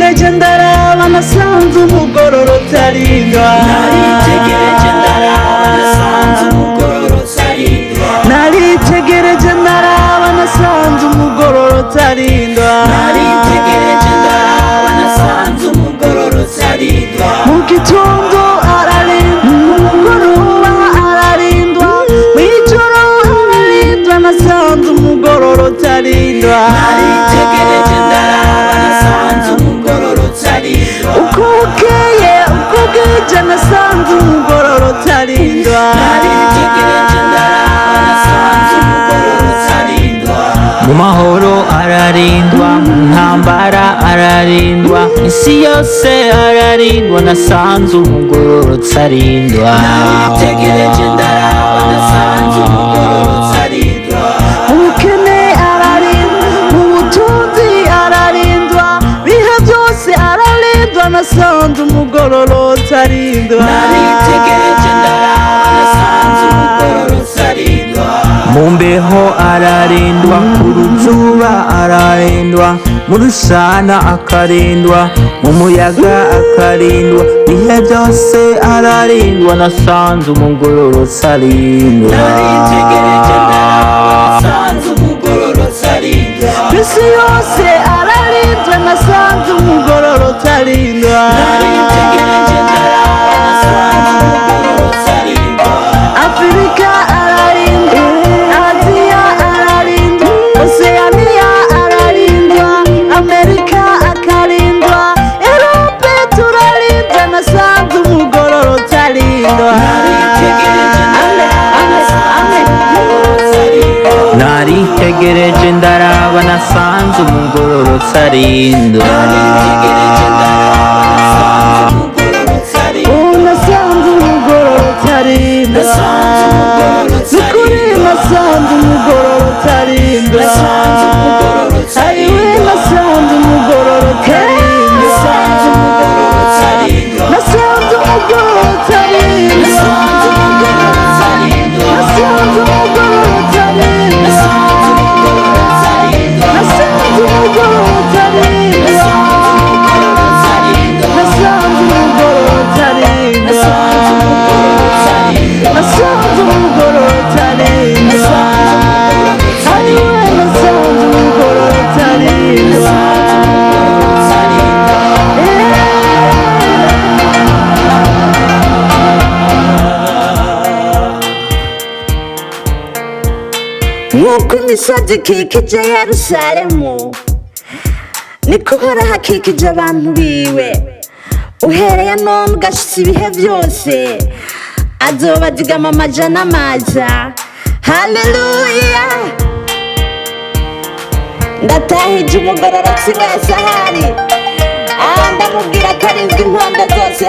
naritegereje ndaraba nasanze umugororotsi arindwa naritegereje ndaraba nasanze umugororotsi arindwa naritegereje ndaraba nasanze umugororotsi arindwa naritegereje ndaraba nasanze umugororotsi arindwa mu gitondo ararindwa mu mugoroba ararindwa mw'ijoro ararindwa nasanze umugororotsi arindwa naritegereje ndaraba nasanze umugororotsi arindwa uko bukeye uko bwije nasanze umugororotsi arindwa naritegereje ndaraba nasanze umugororotsi arindwa mu mahoro ararindwa mu ntambara ararindwa isi yose ararindwa nasanze umugororotsi arindwa naritegereje ndaraba nasanze umugororotsi arindwa ubukene ararindwa mu butunzi ararindwa bihe byose ararindwa nasanze umugororotsi arindwa naritegereje ndaraba nasanze umugororotsi arindwa mu mbeho ararindwa ku ruzuba ararindwa mu rushana akarindwa mu muyaga akarindwa bihe byose ararindwa nasanze umugororotsi arindwa naritegereje ndaraba nasanze umugororotsi arindwa isi yose ararindwa nasanze umugororotsi arindwa naritegereje ndaraba nasanze umugororotsi arindwa Afurika ararindwa Aziya ararindwa Oceania ararindwa Amerika akarindwa Europe turarindwa nasanze umugororotsi arindwa naritegereje ndaraba nasanze umugororotsi arindwa naritegereje ndaraba nasanze umugororotsi arindwa naritegereje ndaraba nasanze umugororotsi arindwa nasanze umugororotsi arindwa nasanze umugororotsi nukuri arindwa nasanze umugororotsi arindwa nasanze umugororotsi ayiwe arindwa nasanze umugororotsi arindwa nasanze umugororotsi arindwa nasanze umugororotsi arindwa nasanze umugororotsi arindwa nasanze umugororotsi arindwa nasanze umugororotsi arindwa nasanze umugororotsi arindwa nasanze umugororotsi arindwa nasanze umugororotsi arindwa nasanze umugororotsi arindwa nasanze umugororotsi arindwa ayiwe nasanze umugororotsi arindwa nk'uko imisozi ikikije yerusalemu niko uhoraho akikije abantu biwe uhereye none ugashitsa ibihe byose azobazigama amaja n'amaja haleluya ndatahije umugororotsi wese ahari ndamubwira ko arinzwe impande zose